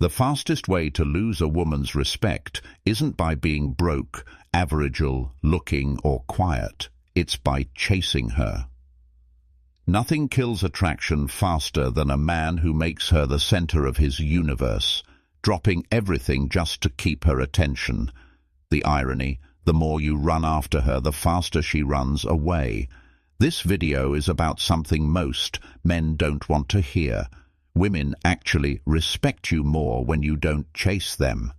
The fastest way to lose a woman's respect isn't by being broke, averageial, looking, or quiet. It's by chasing her. Nothing kills attraction faster than a man who makes her the center of his universe, dropping everything just to keep her attention. The irony, the more you run after her, the faster she runs away. This video is about something most men don't want to hear. Women actually respect you more when you don't chase them.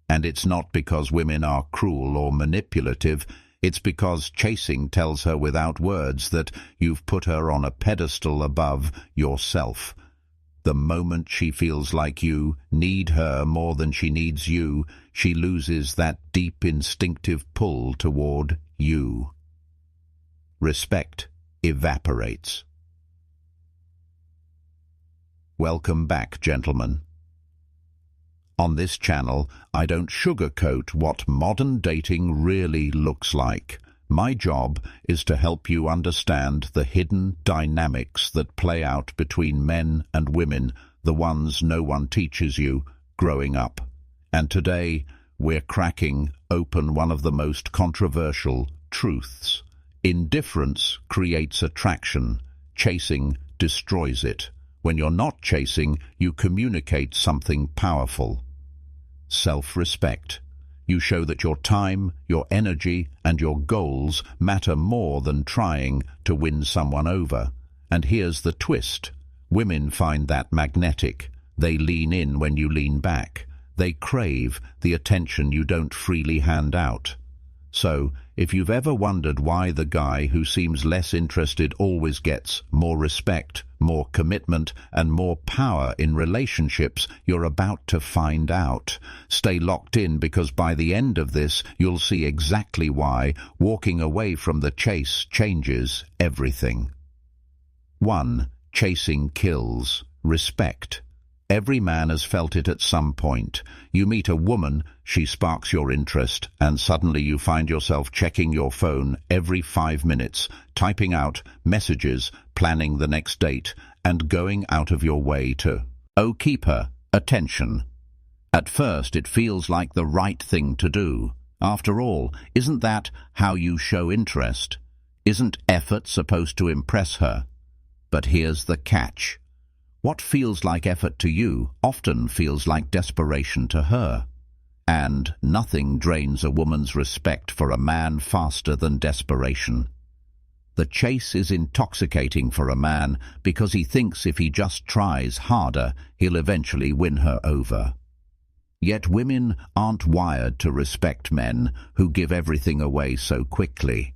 And it's not because women are cruel or manipulative. It's because chasing tells her without words that you've put her on a pedestal above yourself. The moment she feels like you need her more than she needs you, she loses that deep instinctive pull toward you. Respect evaporates. Welcome back, gentlemen. On this channel, I don't sugarcoat what modern dating really looks like. My job is to help you understand the hidden dynamics that play out between men and women, the ones no one teaches you growing up. And today, we're cracking open one of the most controversial truths. Indifference creates attraction. Chasing destroys it. When you're not chasing, you communicate something powerful. Self-respect. You show that your time, your energy, and your goals matter more than trying to win someone over. And here's the twist. Women find that magnetic. They lean in when you lean back. They crave the attention you don't freely hand out. So, if you've ever wondered why the guy who seems less interested always gets more respect, more commitment, and more power in relationships, you're about to find out. Stay locked in, because by the end of this, you'll see exactly why walking away from the chase changes everything. 1. Chasing kills respect. Every man has felt it at some point. You meet a woman, she sparks your interest, and suddenly you find yourself checking your phone every 5 minutes, typing out messages, planning the next date, and going out of your way to keep her attention. At first, it feels like the right thing to do. After all, isn't that how you show interest? Isn't effort supposed to impress her? But here's the catch. What feels like effort to you often feels like desperation to her. And nothing drains a woman's respect for a man faster than desperation. The chase is intoxicating for a man because he thinks if he just tries harder, he'll eventually win her over. Yet women aren't wired to respect men who give everything away so quickly.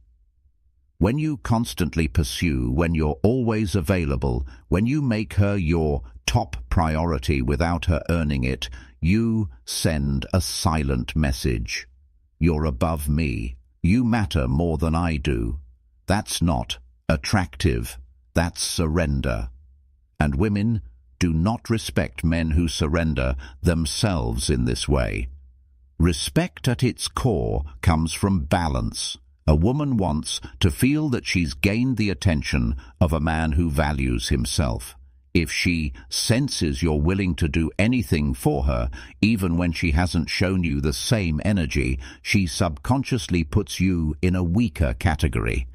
When you constantly pursue, when you're always available, when you make her your top priority without her earning it, you send a silent message. You're above me. You matter more than I do. That's not attractive. That's surrender. And women do not respect men who surrender themselves in this way. Respect at its core comes from balance. A woman wants to feel that she's gained the attention of a man who values himself. If she senses you're willing to do anything for her, even when she hasn't shown you the same energy, she subconsciously puts you in a weaker category.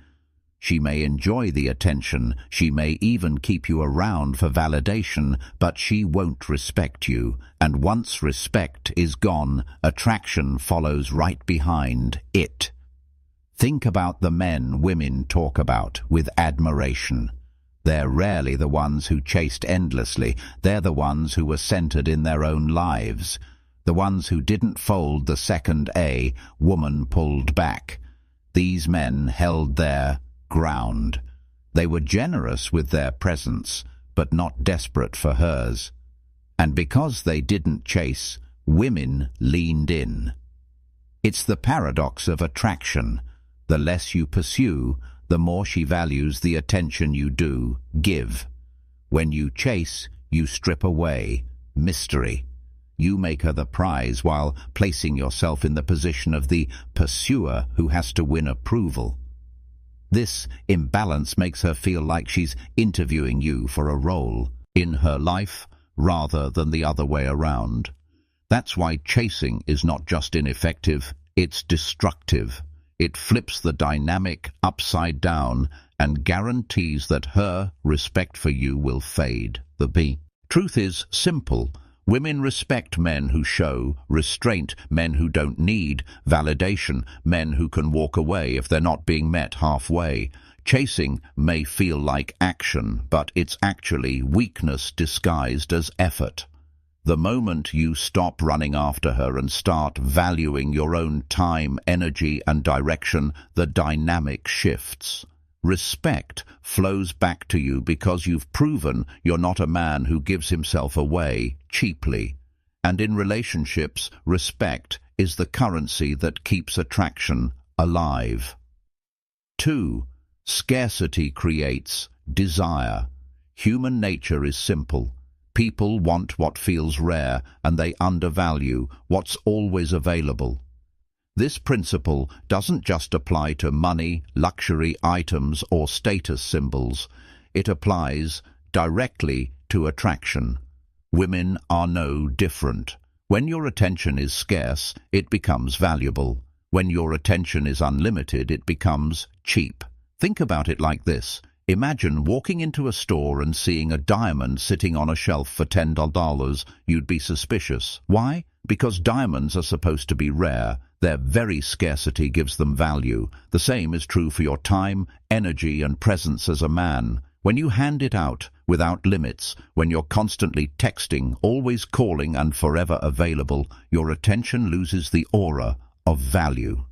She may enjoy the attention, she may even keep you around for validation, but she won't respect you. And once respect is gone, attraction follows right behind it. Think about the men women talk about with admiration. They're rarely the ones who chased endlessly. They're the ones who were centered in their own lives. The ones who didn't fold the second A woman pulled back. These men held their ground. They were generous with their presence, but not desperate for hers. And because they didn't chase, women leaned in. It's the paradox of attraction. The less you pursue, the more she values the attention you do give. When you chase, you strip away mystery. You make her the prize while placing yourself in the position of the pursuer who has to win approval. This imbalance makes her feel like she's interviewing you for a role. In her life, rather than the other way around. That's why chasing is not just ineffective, it's destructive. It flips the dynamic upside down and guarantees that her respect for you will fade. The B. Truth is simple. Women respect men who show restraint, men who don't need validation, men who can walk away if they're not being met halfway. Chasing may feel like action, but it's actually weakness disguised as effort. The moment you stop running after her and start valuing your own time, energy, and direction, the dynamic shifts. Respect flows back to you because you've proven you're not a man who gives himself away cheaply. And in relationships, respect is the currency that keeps attraction alive. 2. Scarcity creates desire. Human nature is simple. People want what feels rare, and they undervalue what's always available. This principle doesn't just apply to money, luxury items, or status symbols. It applies directly to attraction. Women are no different. When your attention is scarce, it becomes valuable. When your attention is unlimited, it becomes cheap. Think about it like this. Imagine walking into a store and seeing a diamond sitting on a shelf for $10. You'd be suspicious. Why? Because diamonds are supposed to be rare. Their very scarcity gives them value. The same is true for your time, energy, and presence as a man. When you hand it out without limits, when you're constantly texting, always calling, and forever available, your attention loses the aura of value.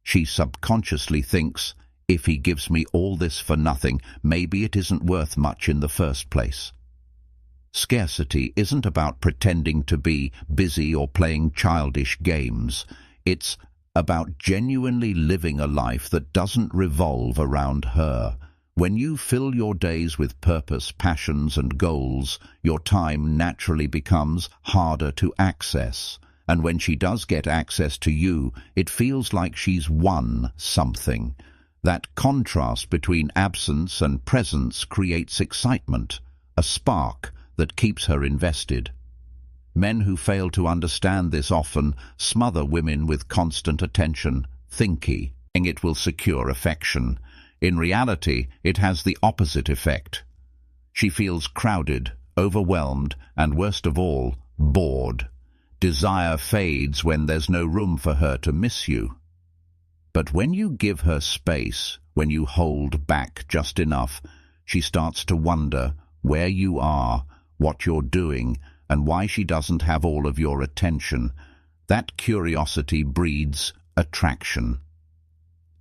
She subconsciously thinks, if he gives me all this for nothing, maybe it isn't worth much in the first place. Scarcity isn't about pretending to be busy or playing childish games. It's about genuinely living a life that doesn't revolve around her. When you fill your days with purpose, passions, and goals, your time naturally becomes harder to access. And when she does get access to you, it feels like she's won something. That contrast between absence and presence creates excitement, a spark that keeps her invested. Men who fail to understand this often smother women with constant attention, thinking it will secure affection. In reality, it has the opposite effect. She feels crowded, overwhelmed, and worst of all, bored. Desire fades when there's no room for her to miss you. But when you give her space, when you hold back just enough, she starts to wonder where you are, what you're doing, and why she doesn't have all of your attention. That curiosity breeds attraction.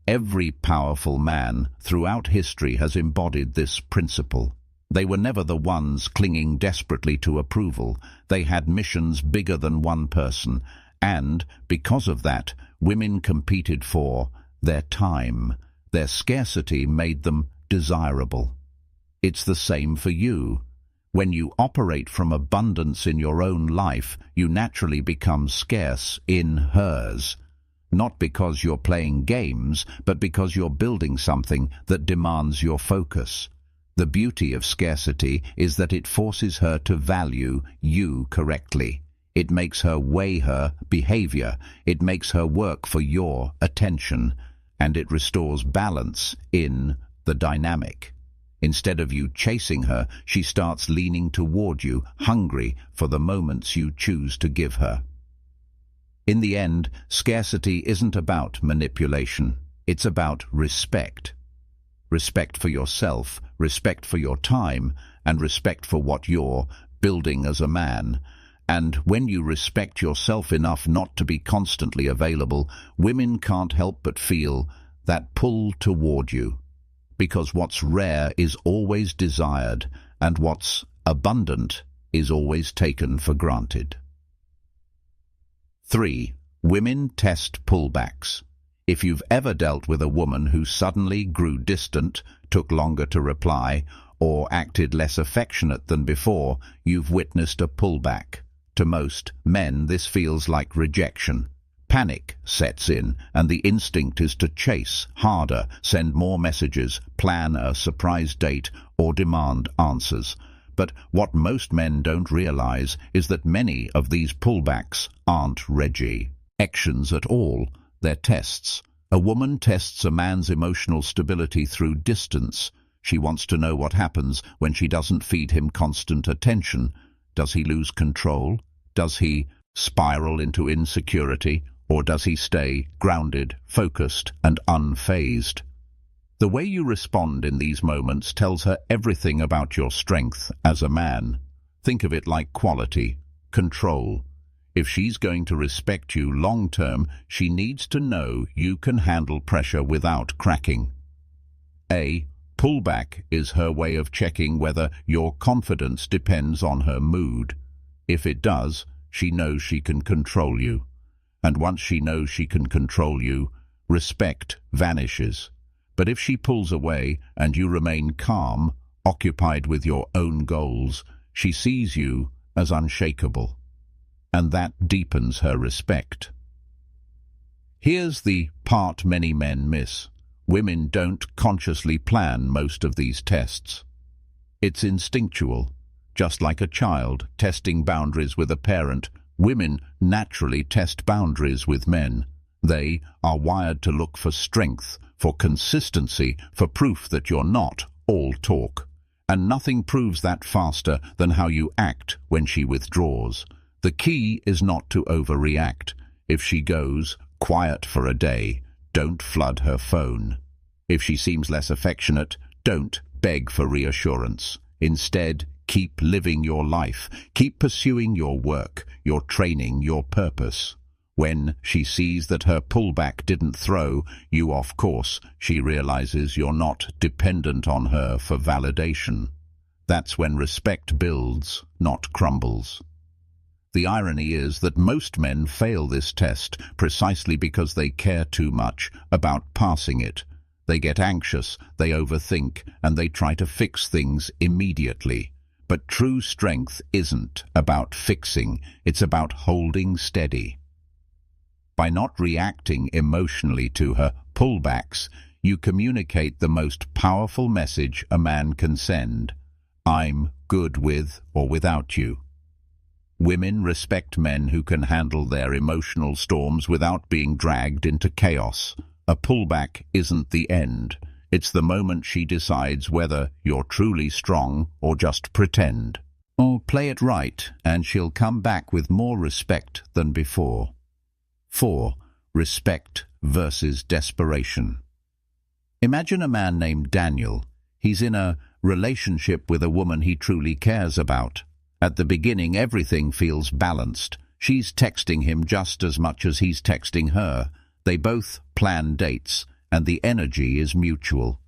Every powerful man throughout history has embodied this principle. They were never the ones clinging desperately to approval. They had missions bigger than one person, and, because of that, women competed for their time. Their scarcity made them desirable. It's the same for you. When you operate from abundance in your own life, you naturally become scarce in hers. Not because you're playing games, but because you're building something that demands your focus. The beauty of scarcity is that it forces her to value you correctly. It makes her weigh her behavior. It makes her work for your attention. And it restores balance in the dynamic. Instead of you chasing her, she starts leaning toward you, hungry for the moments you choose to give her. In the end, scarcity isn't about manipulation. It's about respect. Respect for yourself, respect for your time, and respect for what you're building as a man. And when you respect yourself enough not to be constantly available, women can't help but feel that pull toward you. Because what's rare is always desired, and what's abundant is always taken for granted. 3. Women test pullbacks. If you've ever dealt with a woman who suddenly grew distant, took longer to reply, or acted less affectionate than before, you've witnessed a pullback. To most men, this feels like rejection. Panic sets in, and the instinct is to chase harder, send more messages, plan a surprise date, or demand answers. But what most men don't realize is that many of these pullbacks aren't actions at all. They're tests. A woman tests a man's emotional stability through distance. She wants to know what happens when she doesn't feed him constant attention. Does he lose control? Does he spiral into insecurity? Or does he stay grounded, focused, and unfazed? The way you respond in these moments tells her everything about your strength as a man. Think of it like quality, control. If she's going to respect you long-term, she needs to know you can handle pressure without cracking. Pullback is her way of checking whether your confidence depends on her mood. If it does, she knows she can control you. And once she knows she can control you, respect vanishes. But if she pulls away and you remain calm, occupied with your own goals, she sees you as unshakable. And that deepens her respect. Here's the part many men miss. Women don't consciously plan most of these tests. It's instinctual. Just like a child testing boundaries with a parent, women naturally test boundaries with men. They are wired to look for strength, for consistency, for proof that you're not all talk. And nothing proves that faster than how you act when she withdraws. The key is not to overreact. If she goes quiet for a day, don't flood her phone. If she seems less affectionate, don't beg for reassurance. Instead, keep living your life. Keep pursuing your work, your training, your purpose. When she sees that her pullback didn't throw you off course, she realizes you're not dependent on her for validation. That's when respect builds, not crumbles. The irony is that most men fail this test precisely because they care too much about passing it. They get anxious, they overthink, and they try to fix things immediately. But true strength isn't about fixing, it's about holding steady. By not reacting emotionally to her pullbacks, you communicate the most powerful message a man can send. I'm good with or without you. Women respect men who can handle their emotional storms without being dragged into chaos. A pullback isn't the end. It's the moment she decides whether you're truly strong or just pretend. Or play it right, and she'll come back with more respect than before. 4. Respect versus desperation. Imagine a man named Daniel. He's in a relationship with a woman he truly cares about. At the beginning, everything feels balanced. She's texting him just as much as he's texting her. They both plan dates, and the energy is mutual.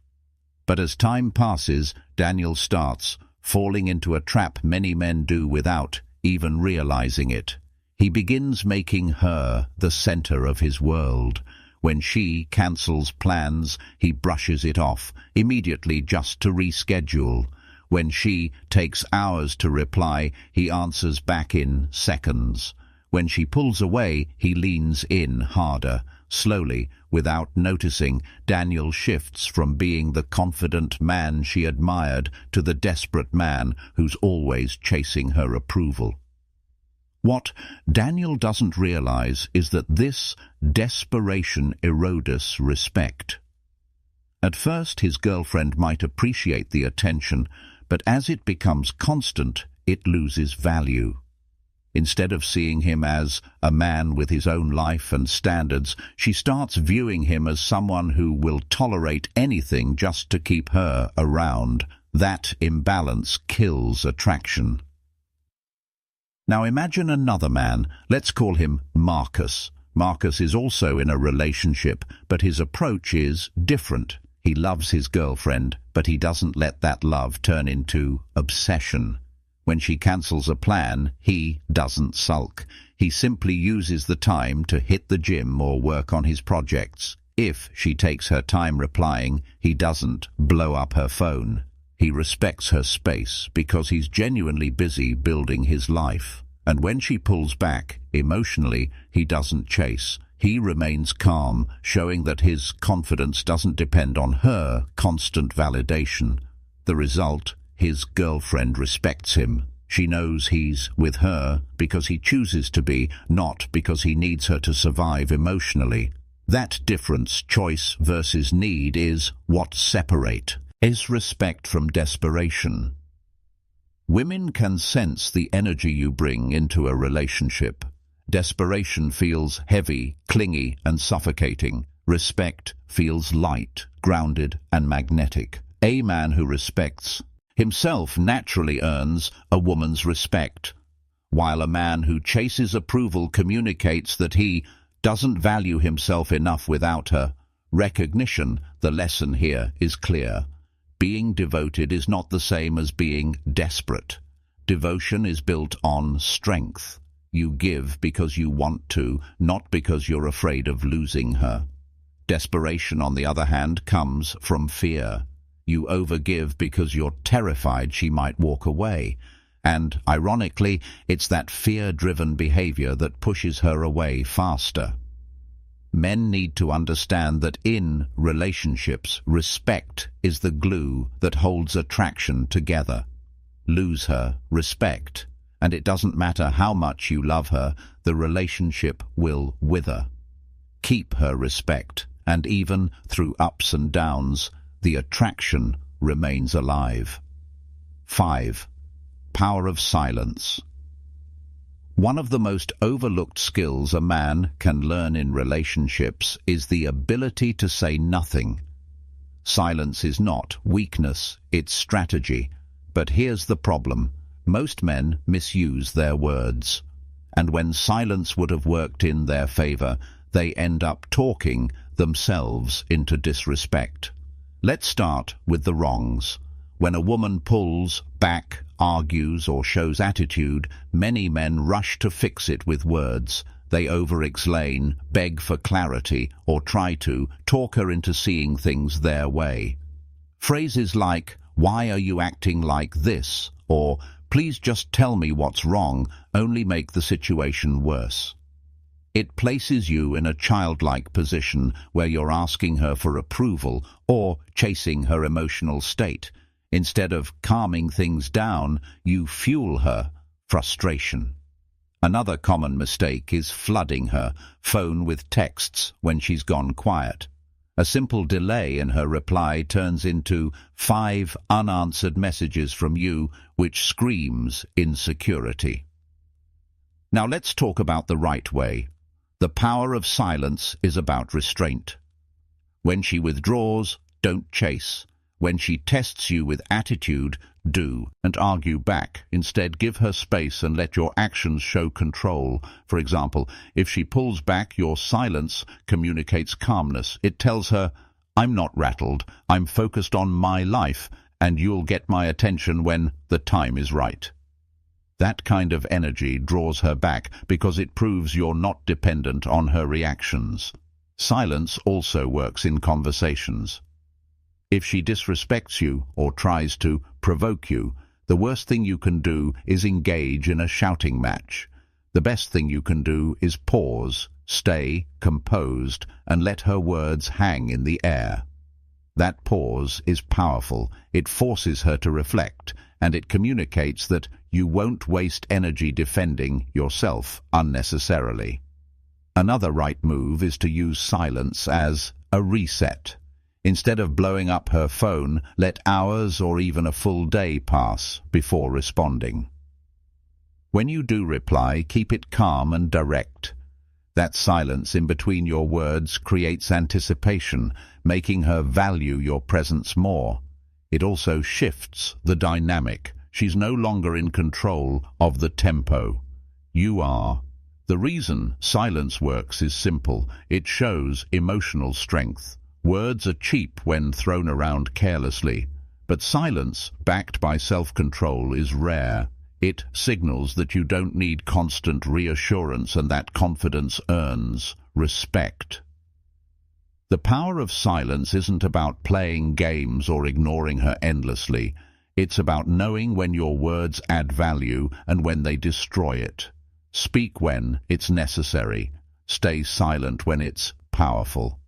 But as time passes, Daniel starts falling into a trap many men do without even realizing it. He begins making her the center of his world. When she cancels plans, he brushes it off, immediately just to reschedule. When she takes hours to reply, he answers back in seconds. When she pulls away, he leans in harder. Slowly, without noticing, Daniel shifts from being the confident man she admired to the desperate man who's always chasing her approval. What Daniel doesn't realize is that this desperation erodes respect. At first, his girlfriend might appreciate the attention, but as it becomes constant, it loses value. Instead of seeing him as a man with his own life and standards, she starts viewing him as someone who will tolerate anything just to keep her around. That imbalance kills attraction. Now imagine another man. Let's call him Marcus. Marcus is also in a relationship, but his approach is different. He loves his girlfriend, but he doesn't let that love turn into obsession. When she cancels a plan, he doesn't sulk. He simply uses the time to hit the gym or work on his projects. If she takes her time replying, he doesn't blow up her phone. He respects her space because he's genuinely busy building his life. And when she pulls back, emotionally, he doesn't chase. He remains calm, showing that his confidence doesn't depend on her constant validation. The result, his girlfriend respects him. She knows he's with her because he chooses to be, not because he needs her to survive emotionally. That difference, choice versus need, is what separates respect from desperation. Women can sense the energy you bring into a relationship. Desperation feels heavy, clingy, and suffocating. Respect feels light, grounded, and magnetic. A man who respects himself naturally earns a woman's respect, while a man who chases approval communicates that he doesn't value himself enough without her recognition. The lesson here is clear. Being devoted is not the same as being desperate. Devotion is built on strength. You give because you want to, not because you're afraid of losing her. Desperation, on the other hand, comes from fear. You overgive because you're terrified she might walk away. And, ironically, it's that fear-driven behavior that pushes her away faster. Men need to understand that in relationships, respect is the glue that holds attraction together. Lose her respect, and it doesn't matter how much you love her, the relationship will wither. Keep her respect, and even through ups and downs, the attraction remains alive. 5. Power of silence. One of the most overlooked skills a man can learn in relationships is the ability to say nothing. Silence is not weakness, it's strategy. But here's the problem. Most men misuse their words. And when silence would have worked in their favor, they end up talking themselves into disrespect. Let's start with the wrongs. When a woman pulls back, argues, or shows attitude, many men rush to fix it with words. They over-explain, beg for clarity, or try to talk her into seeing things their way. Phrases like, "Why are you acting like this?" or "Please just tell me what's wrong," only make the situation worse. It places you in a childlike position where you're asking her for approval or chasing her emotional state. Instead of calming things down, you fuel her frustration. Another common mistake is flooding her phone with texts when she's gone quiet. A simple delay in her reply turns into 5 unanswered messages from you, which screams insecurity. Now let's talk about the right way. The power of silence is about restraint. When she withdraws, don't chase. When she tests you with attitude, do and argue back. Instead, give her space and let your actions show control. For example, if she pulls back, your silence communicates calmness. It tells her, "I'm not rattled, I'm focused on my life, and you'll get my attention when the time is right." That kind of energy draws her back because it proves you're not dependent on her reactions. Silence also works in conversations. If she disrespects you or tries to provoke you, the worst thing you can do is engage in a shouting match. The best thing you can do is pause, stay composed, and let her words hang in the air. That pause is powerful. It forces her to reflect, and it communicates that you won't waste energy defending yourself unnecessarily. Another right move is to use silence as a reset. Instead of blowing up her phone, let hours or even a full day pass before responding. When you do reply, keep it calm and direct. That silence in between your words creates anticipation, making her value your presence more. It also shifts the dynamic. She's no longer in control of the tempo. You are. The reason silence works is simple. It shows emotional strength. Words are cheap when thrown around carelessly, but silence, backed by self-control, is rare. It signals that you don't need constant reassurance, and that confidence earns respect. The power of silence isn't about playing games or ignoring her endlessly. It's about knowing when your words add value and when they destroy it. Speak when it's necessary. Stay silent when it's powerful.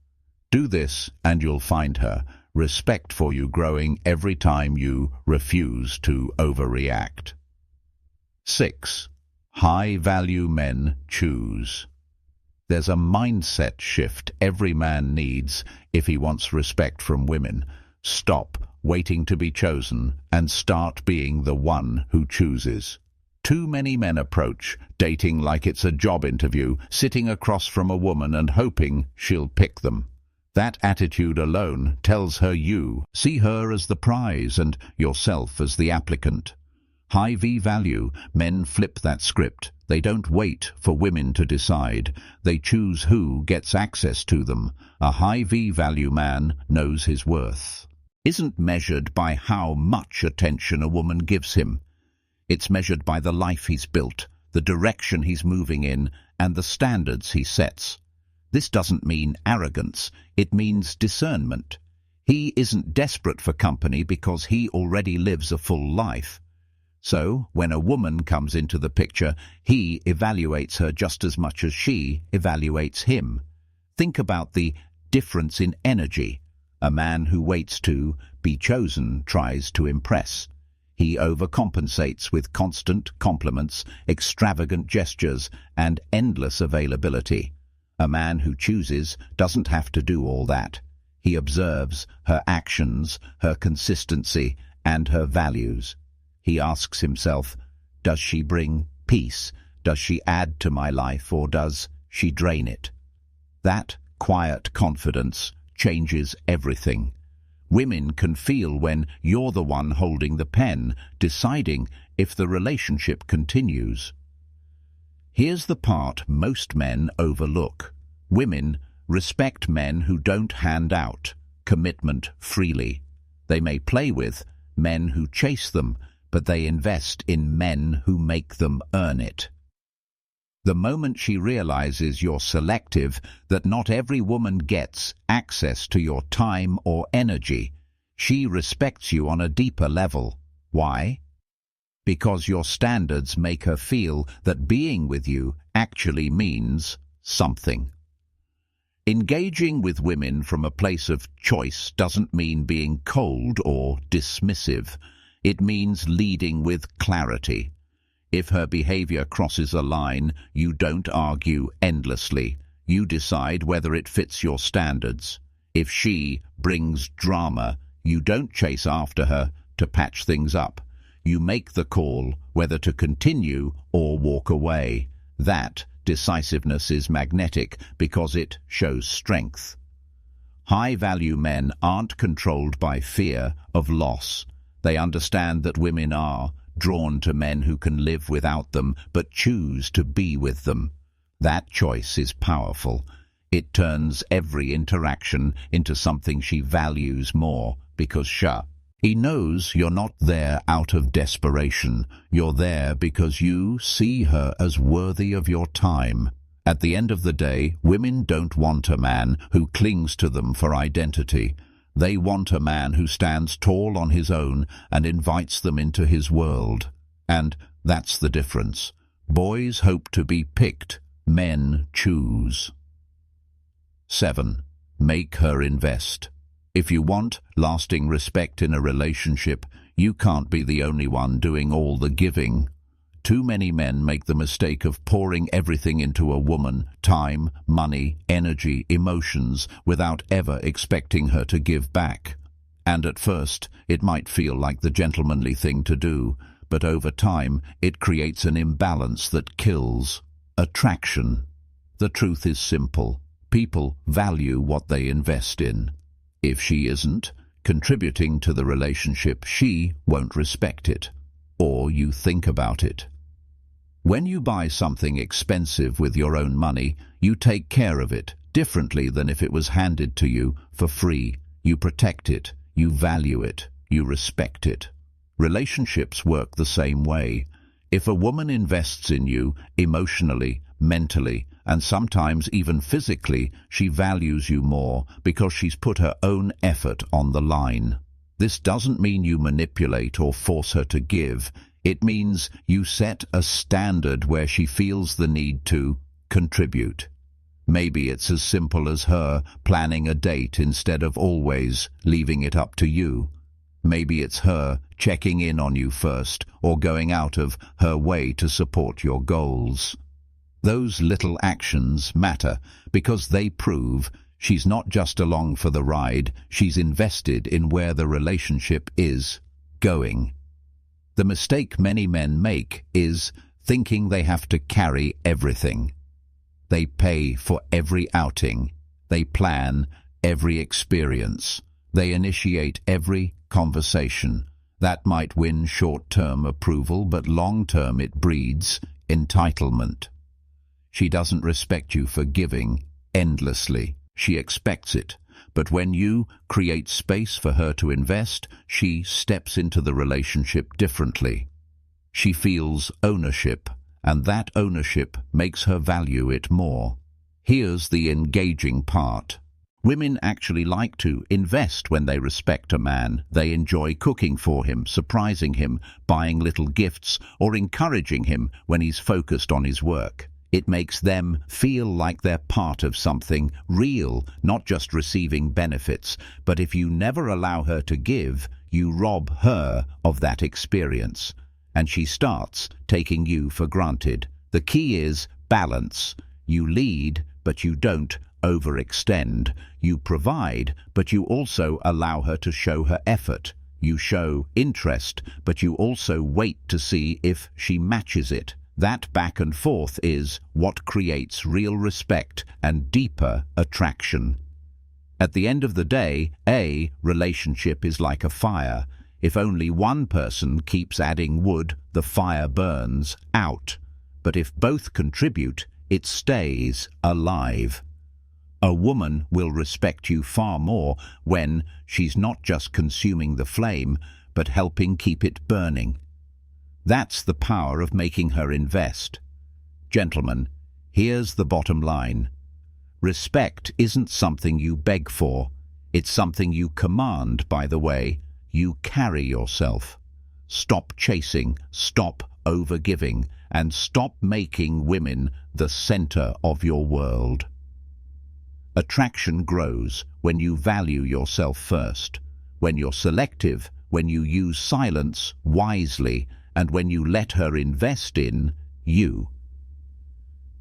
Do this and you'll find her. respect for you growing every time you refuse to overreact. 6. High-value men choose. There's a mindset shift every man needs if he wants respect from women. Stop waiting to be chosen and start being the one who chooses. Too many men approach dating like it's a job interview, sitting across from a woman and hoping she'll pick them. That attitude alone tells her you see her as the prize and yourself as the applicant. High V-value men flip that script. They don't wait for women to decide. They choose who gets access to them. A high V-value man knows his worth. Isn't measured by how much attention a woman gives him. It's measured by the life he's built, the direction he's moving in, and the standards he sets. This doesn't mean arrogance. It means discernment. He isn't desperate for company because he already lives a full life. So, when a woman comes into the picture, he evaluates her just as much as she evaluates him. Think about the difference in energy. A man who waits to be chosen tries to impress. He overcompensates with constant compliments, extravagant gestures, and endless availability. A man who chooses doesn't have to do all that. He observes her actions, her consistency, and her values. He asks himself, does she bring peace? Does she add to my life, or does she drain it? That quiet confidence changes everything. Women can feel when you're the one holding the pen, deciding if the relationship continues. Here's the part most men overlook. Women respect men who don't hand out commitment freely. They may play with men who chase them, but they invest in men who make them earn it. The moment she realizes you're selective, that not every woman gets access to your time or energy, she respects you on a deeper level. Why? Because your standards make her feel that being with you actually means something. Engaging with women from a place of choice doesn't mean being cold or dismissive. It means leading with clarity. If her behavior crosses a line, you don't argue endlessly. You decide whether it fits your standards. If she brings drama, you don't chase after her to patch things up. You make the call whether to continue or walk away. That decisiveness is magnetic because it shows strength. High-value men aren't controlled by fear of loss. They understand that women are drawn to men who can live without them but choose to be with them. That choice is powerful. It turns every interaction into something she values more because he knows you're not there out of desperation. You're there because you see her as worthy of your time. At the end of the day, women don't want a man who clings to them for identity. They want a man who stands tall on his own and invites them into his world. And that's the difference. Boys hope to be picked. Men choose. 7. Make her invest. If you want lasting respect in a relationship, you can't be the only one doing all the giving. Too many men make the mistake of pouring everything into a woman, time, money, energy, emotions, without ever expecting her to give back. And at first, it might feel like the gentlemanly thing to do, but over time, it creates an imbalance that kills attraction. The truth is simple. People value what they invest in. If she isn't contributing to the relationship, she won't respect it. Or you think about it. When you buy something expensive with your own money, you take care of it differently than if it was handed to you for free. You protect it, you value it, you respect it. Relationships work the same way. If a woman invests in you emotionally, mentally, and sometimes even physically, she values you more because she's put her own effort on the line. This doesn't mean you manipulate or force her to give. It means you set a standard where she feels the need to contribute. Maybe it's as simple as her planning a date instead of always leaving it up to you. Maybe it's her checking in on you first or going out of her way to support your goals. Those little actions matter because they prove she's not just along for the ride, she's invested in where the relationship is going. The mistake many men make is thinking they have to carry everything. They pay for every outing. They plan every experience. They initiate every conversation. That might win short-term approval, but long-term it breeds entitlement. She doesn't respect you for giving endlessly. She expects it. But when you create space for her to invest, she steps into the relationship differently. She feels ownership, and that ownership makes her value it more. Here's the engaging part. Women actually like to invest when they respect a man. They enjoy cooking for him, surprising him, buying little gifts, or encouraging him when he's focused on his work. It makes them feel like they're part of something real, not just receiving benefits. But if you never allow her to give, you rob her of that experience, and she starts taking you for granted. The key is balance. You lead, but you don't overextend. You provide, but you also allow her to show her effort. You show interest, but you also wait to see if she matches it. That back and forth is what creates real respect and deeper attraction. At the end of the day, a relationship is like a fire. If only one person keeps adding wood, the fire burns out. But if both contribute, it stays alive. A woman will respect you far more when she's not just consuming the flame, but helping keep it burning. That's the power of making her invest. Gentlemen, here's the bottom line. Respect isn't something you beg for. It's something you command, by the way. You carry yourself. Stop chasing, stop overgiving, and stop making women the center of your world. Attraction grows when you value yourself first, when you're selective, when you use silence wisely, and when you let her invest in you.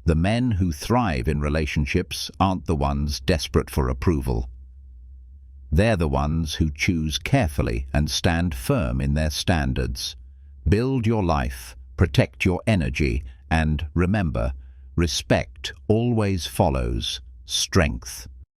The men who thrive in relationships aren't the ones desperate for approval. They're the ones who choose carefully and stand firm in their standards. Build your life, protect your energy, and remember, respect always follows strength.